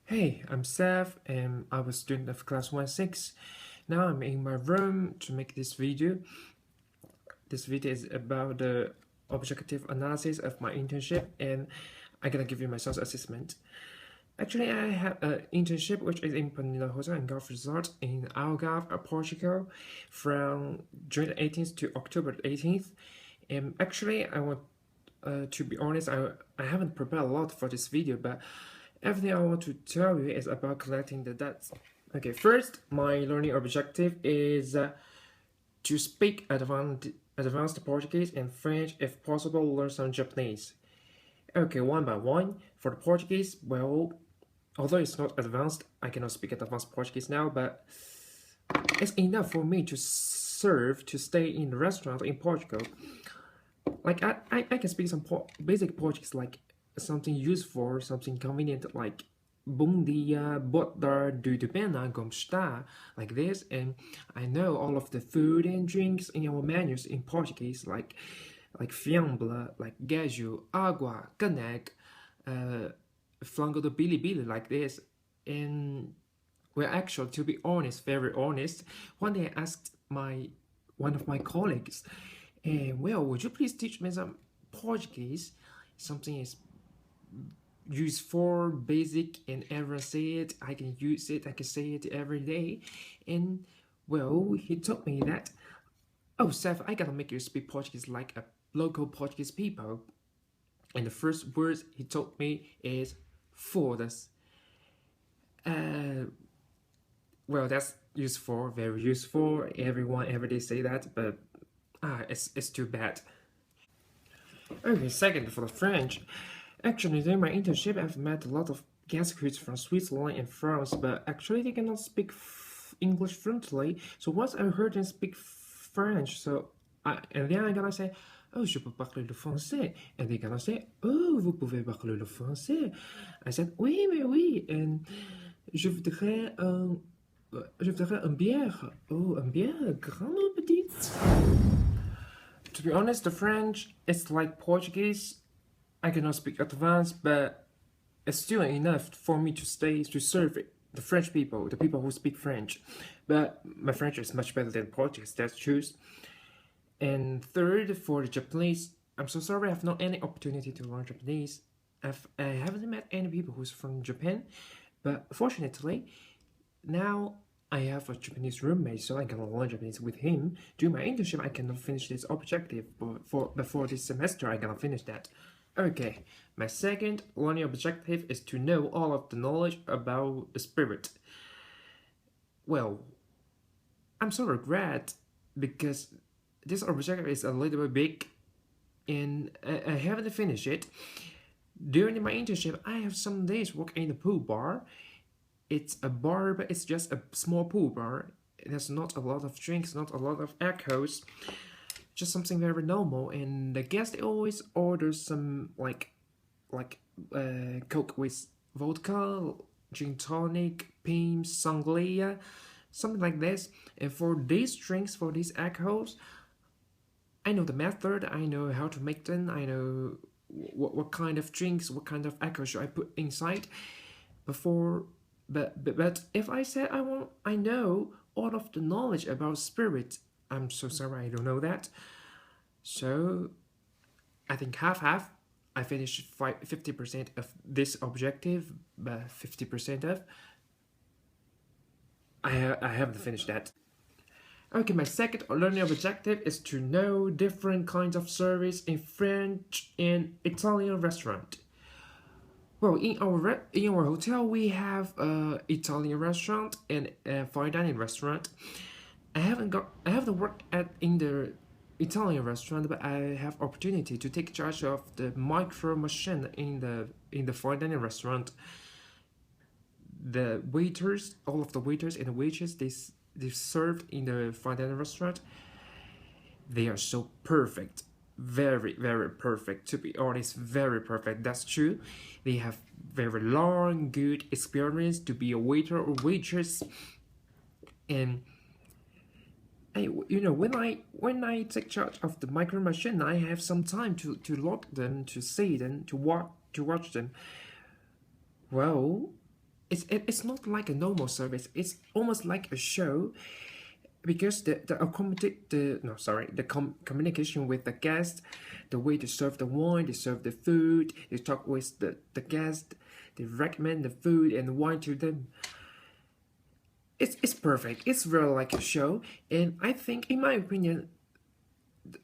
Hey, I'm Seth and I was a student of class 1-6. Now I'm in my room to make this video. This video is about the objective analysis of my internship and I'm gonna give you my self-assessment. Actually, I have an internship which is in Penila Hotel and Golf Resort in Algarve, Portugal from June 18th to October 18th. And actually, I want to be honest, I haven't prepared a lot for this video, but everything I want to tell you is about collecting the data. Okay, first, my learning objective is to speak advanced Portuguese and French, if possible, learn some Japanese. Okay, one by one. For the Portuguese, well, although it's not advanced, I cannot speak advanced Portuguese now, but it's enough for me to stay in the restaurant in Portugal. Like, I can speak some basic Portuguese, like something useful, something convenient, like bom dia, boa tarde, tudo bem, como está, like this. And I know all of the food and drinks in our menus in Portuguese, like fiambre, like gajo, água, caneco, flango do bilibili, like this. And well, actually, to be honest, very honest, one day I asked one of my colleagues, well, would you please teach me some Portuguese? Something is useful, basic, and everyone say it. I can use it. I can say it every day. And well, he told me that, oh, Seth, I gotta make you speak Portuguese like a local Portuguese people. And the first words he told me is foda-se. Well, that's useful, very useful. Everyone every day say that, but it's too bad. Okay, second for the French. Actually, during my internship, I've met a lot of guest recruits from Switzerland and France, but actually they cannot speak English fluently. So once I heard them speak French, and then I gotta say, oh, je peux parler le français. And they gonna say, oh, vous pouvez parler le français. I said, oui, mais oui. And je voudrais un bière. Oh, un bière, grande ou petite? To be honest, the French is like Portuguese. I cannot speak advanced, but it's still enough for me to serve the French people, the people who speak French. But my French is much better than Portuguese, that's true. And third, for the Japanese, I'm so sorry I have not any opportunity to learn Japanese. I haven't met any people who's from Japan, but fortunately, now I have a Japanese roommate, so I can learn Japanese with him. During my internship, I cannot finish this objective, but before this semester, I cannot finish that. Okay, my second learning objective is to know all of the knowledge about the spirit. Well, I'm so regret because this objective is a little bit big and I haven't finished it. During my internship, I have some days working in a pool bar. It's a bar, but it's just a small pool bar. There's not a lot of drinks, not a lot of echoes, just something very normal. And the guest always orders some like Coke with vodka, gin tonic, Pims, sangria, something like this. And for these drinks, for these echoes, I know the method. I know how to make them. I know what kind of drinks, what kind of echo should I put inside before. But if I said I know all of the knowledge about spirit, I'm so sorry I don't know that. So I think half. I finished 50% of this objective, but 50% of I haven't finished that. Okay, my second learning objective is to know different kinds of service in French and Italian restaurant. Well, in our hotel we have a Italian restaurant and a fine dining restaurant. I haven't worked in the Italian restaurant, but I have opportunity to take charge of the micro machine in the fine dining restaurant. The waiters, all of the waiters and the waitresses, they served in the fine dining restaurant. They are so perfect, very perfect. To be honest, very perfect. That's true. They have very long, good experience to be a waiter or waitress, and when I take charge of the micro machine, I have some time to look them, to see them, to watch them. Well, it's not like a normal service. It's almost like a show because communication with the guest, the way to serve the wine, they serve the food, they talk with the guest, they recommend the food and wine to them. It's perfect. It's really like a show, and I think, in my opinion,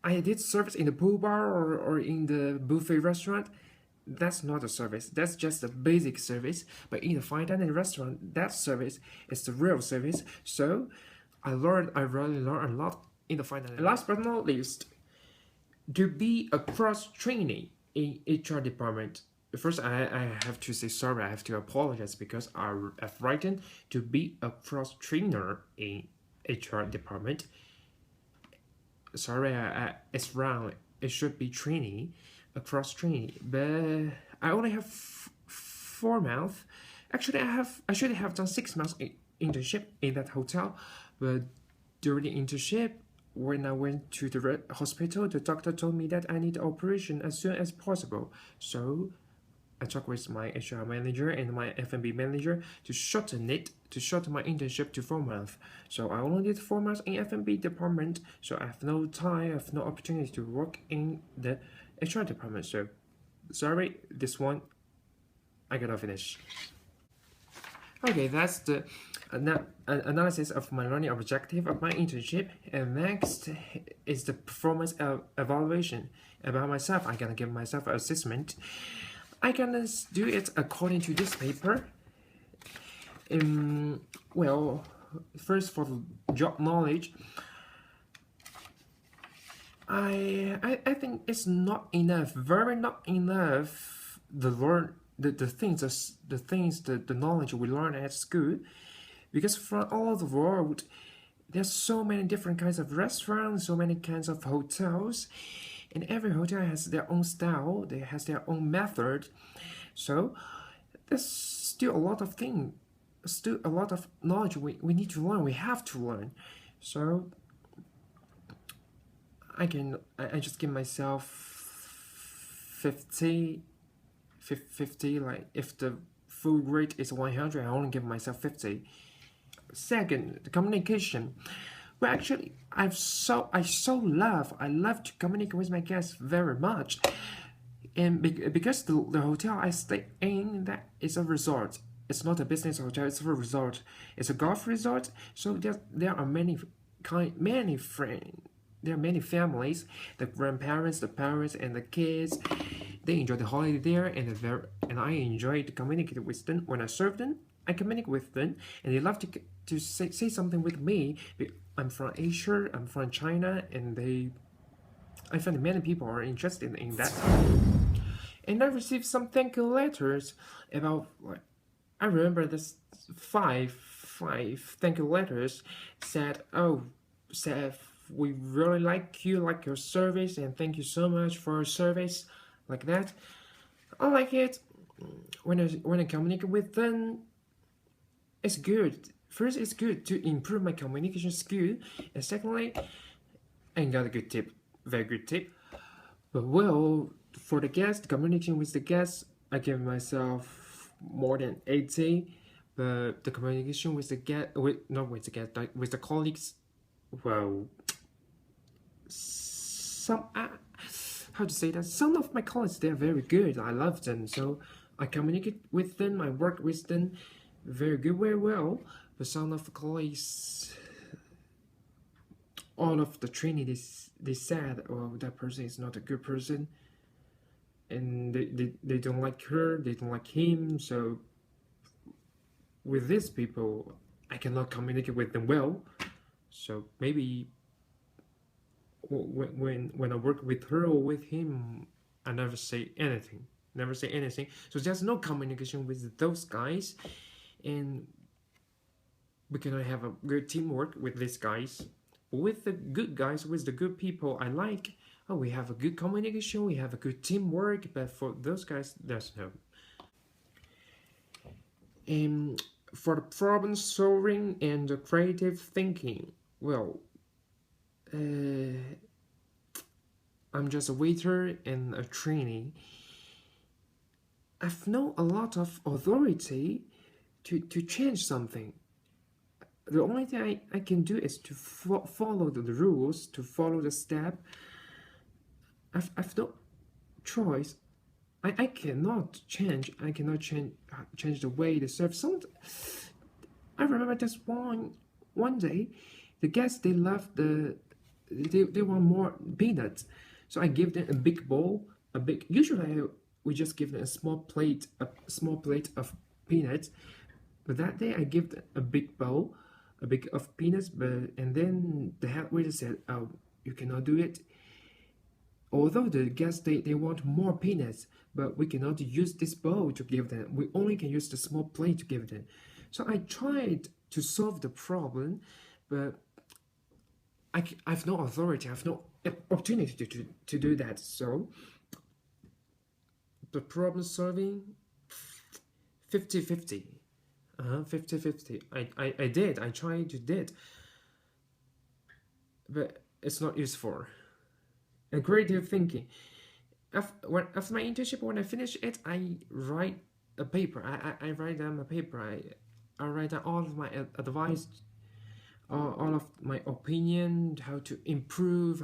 I did service in the pool bar or in the buffet restaurant. That's not a service. That's just a basic service. But in the fine dining restaurant, that service is the real service. So I really learned a lot in the fine dining. And last but not least, to be a cross trainee in HR department. First, I have to say sorry. I have to apologize because I've written to be a cross trainer in HR department. Sorry, it's wrong. It should be trainee, a cross trainee. But I only have 4 months. Actually, I should have done 6 months internship in that hotel. But during the internship, when I went to the hospital, the doctor told me that I need operation as soon as possible. So I talked with my HR manager and my F&B manager to shorten my internship to 4 months. So I only did 4 months in F&B department, so I have no time, I have no opportunity to work in the HR department. So sorry, this one I gotta finish. Okay, that's the analysis of my learning objective of my internship. And next is the performance evaluation about myself. I'm gonna give myself an assessment. I'm gonna do it according to this paper. Well, first for the job knowledge, I think it's not enough, very not enough. The knowledge we learn at school, because from all over the world, there's so many different kinds of restaurants, so many kinds of hotels. And every hotel has their own style, they has their own method. So there's still a lot of knowledge we need to learn, we have to learn. So I just give myself 50, like if the full grade is 100, I only give myself 50. Second, the communication. Well, actually, I love to communicate with my guests very much, and because the hotel I stay in, that is a resort. It's not a business hotel. It's a resort. It's a golf resort. So there are many friends. There are many families, the grandparents, the parents, and the kids. They enjoy the holiday there, and I enjoy to communicate with them. When I serve them, I communicate with them, and they love to say something with me. I'm from Asia, I'm from China, and I find many people are interested in that. And I received some thank you letters about, like, I remember this five thank you letters said, "Oh, Seth, we really like your service, and thank you so much for your service," like that. I like it. When I communicate with them, it's good. First, it's good to improve my communication skill, and secondly, I got a good tip, very good tip. But well, for the guest, communication with the guests, I give myself more than 80. But the communication with the guest, not with the guest, like with the colleagues, well, how to say that? Some of my colleagues, they're very good. I love them, so I communicate with them. I work with them very good, very well. But some of the colleagues, all of the training, they said, "Oh, that person is not a good person," and they don't like her, they don't like him. So with these people, I cannot communicate with them well. So maybe when I work with her or with him, I never say anything. So there's no communication with those guys, and we cannot have a good teamwork with these guys. With the good guys, with the good people I like, we have a good communication, we have a good teamwork. But for those guys, there's no. For the problem solving and the creative thinking, well, I'm just a waiter and a trainee. I've known a lot of authority to change something. The only thing I can do is to follow the rules, to follow the step. I've no choice. I cannot change. I cannot change the way they serve. I remember just one day, the guests they left they want more peanuts, so I give them a big bowl. Usually we just give them a small plate of peanuts, but that day I give them a big bowl, a big of peanuts. And then the head waiter said, "Oh, you cannot do it. Although the guests they want more peanuts, but we cannot use this bowl to give them. We only can use the small plate to give them." So I tried to solve the problem, but I have no authority. I have no opportunity to do that. So the problem solving 50-50. 50-50. I did. I tried to did, but it's not useful. And creative thinking. After my internship, when I finish it, I write a paper. I write down a paper. I write down all of my advice, all of my opinion, how to improve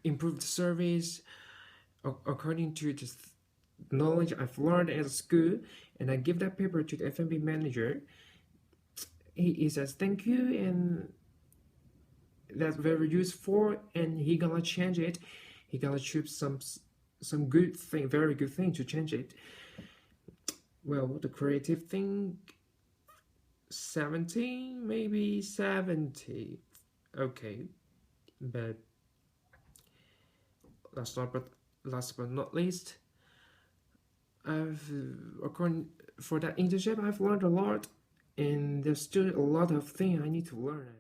the service according to the knowledge I've learned at school, and I give that paper to the F&B manager. He says thank you, and that's very useful, and he gonna change it. He gonna choose some good thing, very good thing to change it. Well, the creative thing, 70, maybe 70. Okay, but last but not least, according for that internship, I've learned a lot, and there's still a lot of things I need to learn.